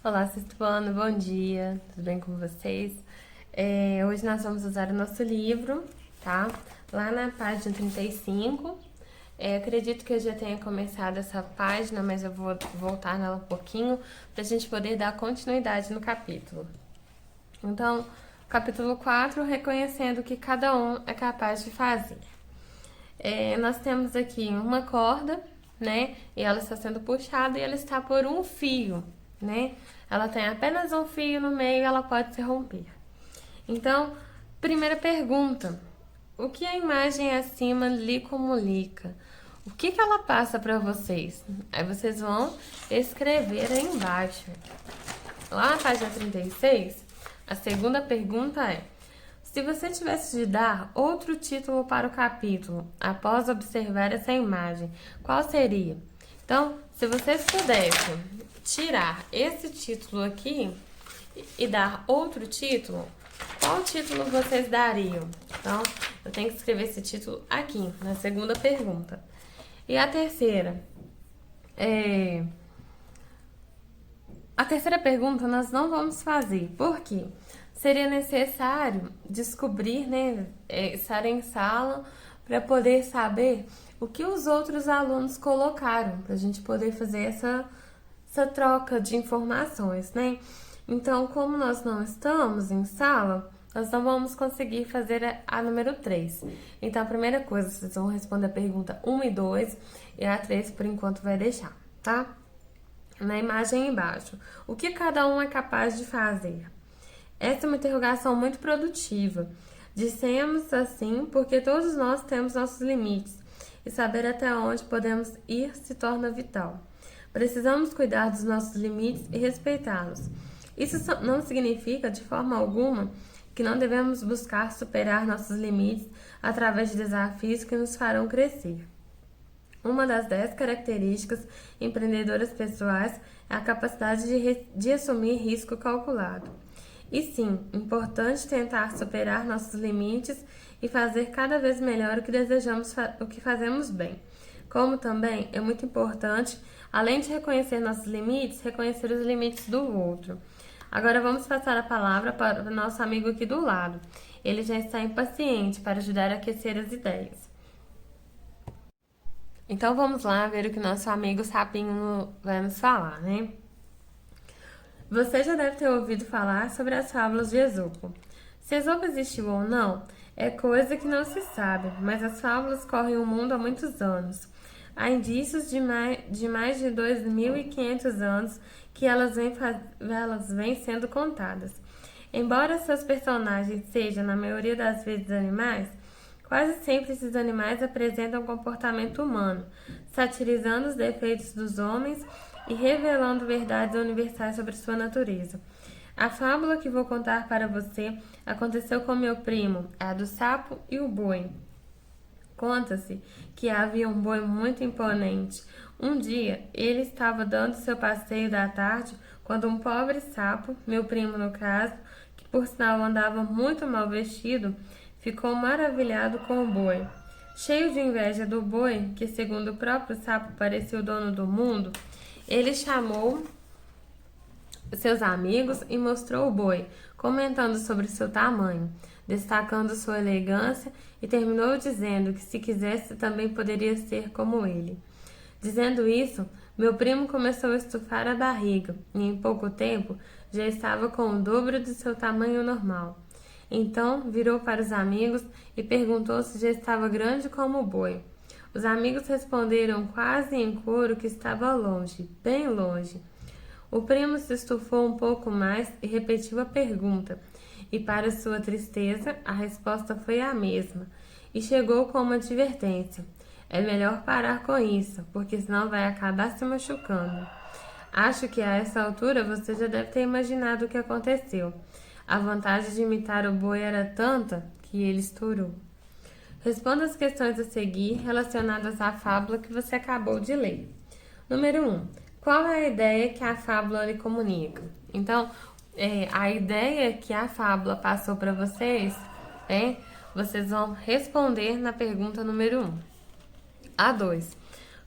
Olá, sexto ano, bom dia, tudo bem com vocês? Hoje nós vamos usar o nosso livro, tá? Lá na página 35. Acredito que eu já tenha começado essa página, mas eu vou voltar nela um pouquinho para a gente poder dar continuidade no capítulo. Então, capítulo 4, reconhecendo o que cada um é capaz de fazer. Nós temos aqui uma corda, né? E ela está sendo puxada e ela está por um fio, né? Ela tem apenas um fio no meio e ela pode se romper. Então, primeira pergunta: o que a imagem acima lhe comunica? O que ela passa para vocês? Aí vocês vão escrever aí embaixo. Lá na página 36, a segunda pergunta é: se você tivesse de dar outro título para o capítulo após observar essa imagem, qual seria? Então, se vocês pudessem tirar esse título aqui e dar outro título, qual título vocês dariam? Então, eu tenho que escrever esse título aqui, na segunda pergunta. E a terceira? A terceira pergunta nós não vamos fazer. Por quê? Seria necessário descobrir, né, estar em sala para poder saber o que os outros alunos colocaram, para a gente poder fazer essa troca de informações, né? Então, como nós não estamos em sala, nós não vamos conseguir fazer a número 3. Então, a primeira coisa, vocês vão responder a pergunta 1 e 2, e a 3 por enquanto vai deixar, tá? Na imagem embaixo, o que cada um é capaz de fazer? Essa é uma interrogação muito produtiva. Dissemos assim porque todos nós temos nossos limites e saber até onde podemos ir se torna vital. Precisamos cuidar dos nossos limites e respeitá-los. Isso não significa, de forma alguma, que não devemos buscar superar nossos limites através de desafios que nos farão crescer. Uma das 10 características empreendedoras pessoais é a capacidade de assumir risco calculado. E sim, importante tentar superar nossos limites e fazer cada vez melhor o que desejamos, o que fazemos bem. Como também é muito importante, além de reconhecer nossos limites, reconhecer os limites do outro. Agora vamos passar a palavra para o nosso amigo aqui do lado. Ele já está impaciente para ajudar a aquecer as ideias. Então vamos lá ver o que nosso amigo Sapinho vai nos falar, né? Você já deve ter ouvido falar sobre as fábulas de Esopo. Se Esopo existiu ou não, é coisa que não se sabe, mas as fábulas correm o mundo há muitos anos. Há indícios de mais de 2.500 anos que elas vêm sendo contadas. Embora seus personagens sejam, na maioria das vezes, animais, quase sempre esses animais apresentam um comportamento humano, satirizando os defeitos dos homens e revelando verdades universais sobre sua natureza. A fábula que vou contar para você aconteceu com meu primo, a do sapo e o boi. Conta-se que havia um boi muito imponente. Um dia, ele estava dando seu passeio da tarde quando um pobre sapo, meu primo no caso, que por sinal andava muito mal vestido, ficou maravilhado com o boi. Cheio de inveja do boi, que segundo o próprio sapo parecia o dono do mundo, ele chamou seus amigos e mostrou o boi, comentando sobre seu tamanho, destacando sua elegância e terminou dizendo que se quisesse também poderia ser como ele. Dizendo isso, meu primo começou a estufar a barriga e em pouco tempo já estava com o dobro do seu tamanho normal. Então virou para os amigos e perguntou se já estava grande como o boi. Os amigos responderam quase em coro que estava longe, bem longe. O primo se estufou um pouco mais e repetiu a pergunta, e para sua tristeza, a resposta foi a mesma, e chegou com uma advertência. É melhor parar com isso, porque senão vai acabar se machucando. Acho que a essa altura você já deve ter imaginado o que aconteceu. A vantagem de imitar o boi era tanta que ele estourou. Responda as questões a seguir relacionadas à fábula que você acabou de ler. Número 1. Qual é a ideia que a fábula lhe comunica? Então, a ideia que a fábula passou para vocês vocês vão responder na pergunta número 1. A 2.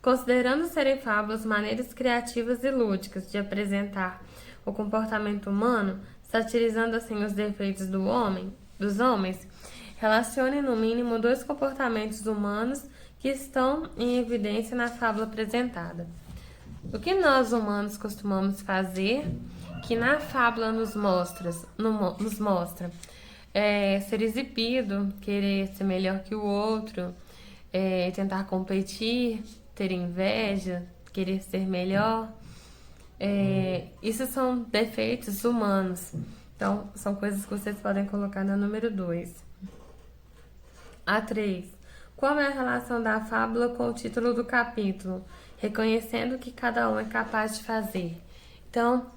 Considerando serem fábulas maneiras criativas e lúdicas de apresentar o comportamento humano, satirizando assim os defeitos dos homens, relacione no mínimo dois comportamentos humanos que estão em evidência na fábula apresentada. O que nós humanos costumamos fazer, que na fábula nos mostra ser exibido, querer ser melhor que o outro, tentar competir, ter inveja, querer ser melhor. Isso são defeitos humanos. Então, são coisas que vocês podem colocar no número 2. A3. Qual é a relação da fábula com o título do capítulo? Reconhecendo o que cada um é capaz de fazer. Então,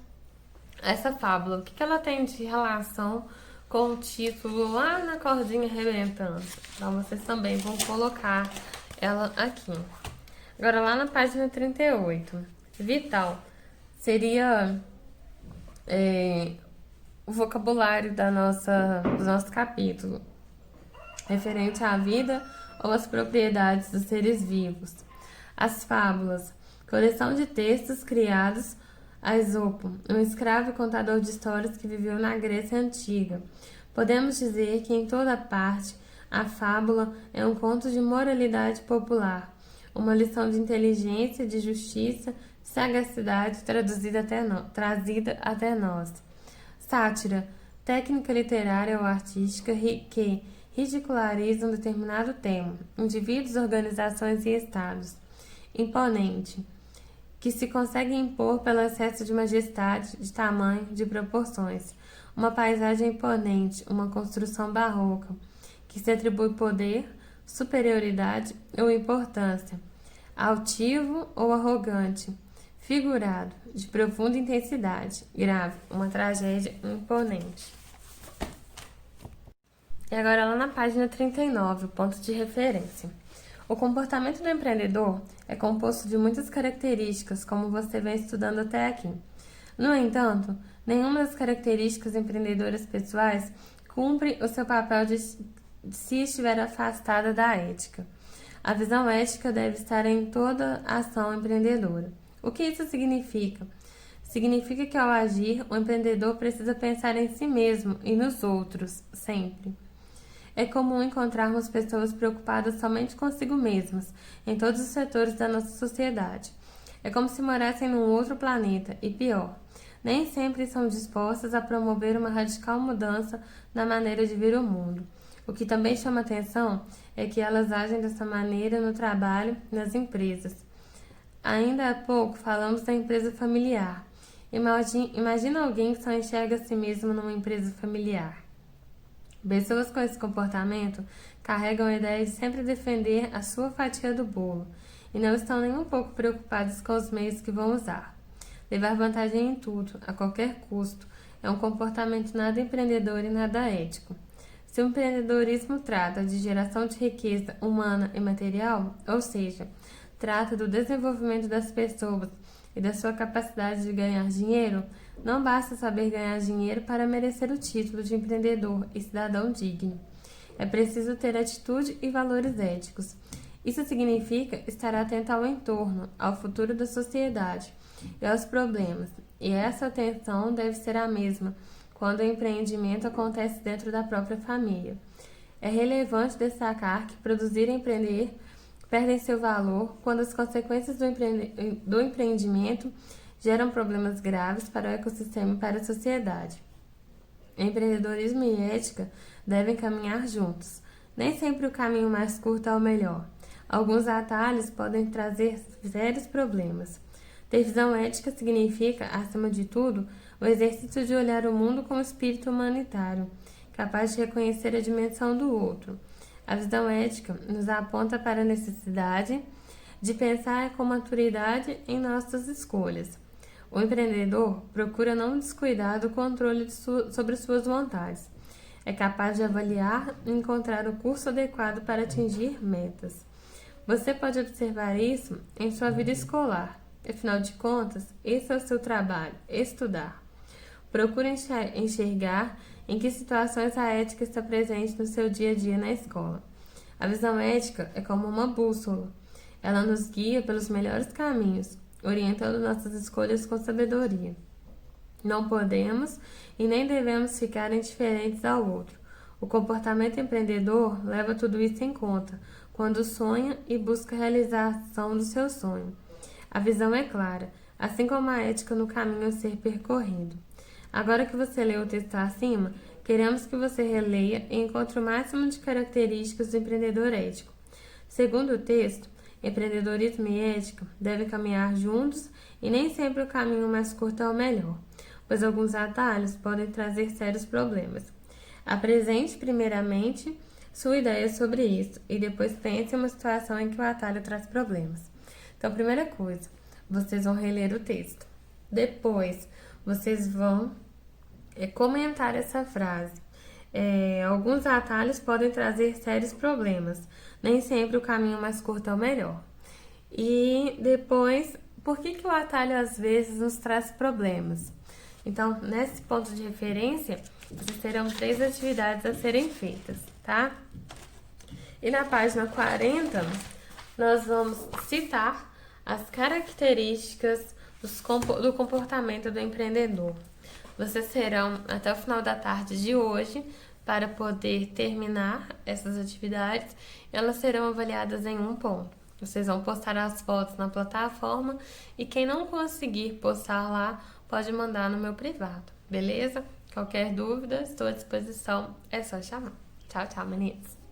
essa fábula, o que ela tem de relação com o título lá na cordinha arrebentando? Então, vocês também vão colocar ela aqui. Agora, lá na página 38. Vital seria o vocabulário do nosso capítulo, referente à vida ou às propriedades dos seres vivos. As fábulas, coleção de textos criados a Esopo, um escravo e contador de histórias que viveu na Grécia Antiga. Podemos dizer que em toda parte a fábula é um conto de moralidade popular, uma lição de inteligência, de justiça, de sagacidade trazida até nós. Sátira, técnica literária ou artística que ridiculariza um determinado tema, indivíduos, organizações e estados. Imponente, que se consegue impor pelo excesso de majestade, de tamanho, de proporções. Uma paisagem imponente, uma construção barroca, que se atribui poder, superioridade ou importância. Altivo ou arrogante. Figurado, de profunda intensidade. Grave, uma tragédia imponente. E agora lá na página 39, o ponto de referência. O comportamento do empreendedor é composto de muitas características, como você vem estudando até aqui. No entanto, nenhuma das características empreendedoras pessoais cumpre o seu papel se estiver afastada da ética. A visão ética deve estar em toda ação empreendedora. O que isso significa? Significa que ao agir, o empreendedor precisa pensar em si mesmo e nos outros, sempre. É comum encontrarmos pessoas preocupadas somente consigo mesmas, em todos os setores da nossa sociedade. É como se morassem num outro planeta, e pior, nem sempre são dispostas a promover uma radical mudança na maneira de ver o mundo. O que também chama atenção é que elas agem dessa maneira no trabalho, nas empresas. Ainda há pouco falamos da empresa familiar. Imagina alguém que só enxerga a si mesmo numa empresa familiar. Pessoas com esse comportamento carregam a ideia de sempre defender a sua fatia do bolo e não estão nem um pouco preocupadas com os meios que vão usar. Levar vantagem em tudo, a qualquer custo, é um comportamento nada empreendedor e nada ético. Se o empreendedorismo trata de geração de riqueza humana e material, ou seja, trata do desenvolvimento das pessoas e da sua capacidade de ganhar dinheiro, não basta saber ganhar dinheiro para merecer o título de empreendedor e cidadão digno. É preciso ter atitude e valores éticos. Isso significa estar atento ao entorno, ao futuro da sociedade e aos problemas, e essa atenção deve ser a mesma quando o empreendimento acontece dentro da própria família. É relevante destacar que produzir e empreender perdem seu valor quando as consequências do empreendimento geram problemas graves para o ecossistema e para a sociedade. Empreendedorismo e ética devem caminhar juntos. Nem sempre o caminho mais curto é o melhor. Alguns atalhos podem trazer sérios problemas. Ter visão ética significa, acima de tudo, o exercício de olhar o mundo com espírito humanitário, capaz de reconhecer a dimensão do outro. A visão ética nos aponta para a necessidade de pensar com maturidade em nossas escolhas. O empreendedor procura não descuidar do controle sobre suas vontades. É capaz de avaliar e encontrar o curso adequado para atingir metas. Você pode observar isso em sua vida escolar. Afinal de contas, esse é o seu trabalho, estudar. Procure enxergar em que situações a ética está presente no seu dia a dia na escola. A visão ética é como uma bússola. Ela nos guia pelos melhores caminhos, orientando nossas escolhas com sabedoria. Não podemos e nem devemos ficar indiferentes ao outro. O comportamento empreendedor leva tudo isso em conta, quando sonha e busca a realização do seu sonho. A visão é clara, assim como a ética no caminho a ser percorrido. Agora que você leu o texto acima, queremos que você releia e encontre o máximo de características do empreendedor ético. Segundo o texto, empreendedorismo e ética devem caminhar juntos e nem sempre o caminho mais curto é o melhor, pois alguns atalhos podem trazer sérios problemas. Apresente, primeiramente, sua ideia sobre isso e depois pense em uma situação em que o atalho traz problemas. Então, primeira coisa, vocês vão reler o texto. Depois, vocês vão comentar essa frase. Alguns atalhos podem trazer sérios problemas. Nem sempre o caminho mais curto é o melhor. E depois, por que o atalho às vezes nos traz problemas? Então, nesse ponto de referência, vocês terão 3 atividades a serem feitas, tá? E na página 40, nós vamos citar as características do comportamento do empreendedor. Vocês terão até o final da tarde de hoje para poder terminar essas atividades. Elas serão avaliadas em 1 ponto. Vocês vão postar as fotos na plataforma e quem não conseguir postar lá pode mandar no meu privado, beleza? Qualquer dúvida, estou à disposição, é só chamar. Tchau, tchau, meninas!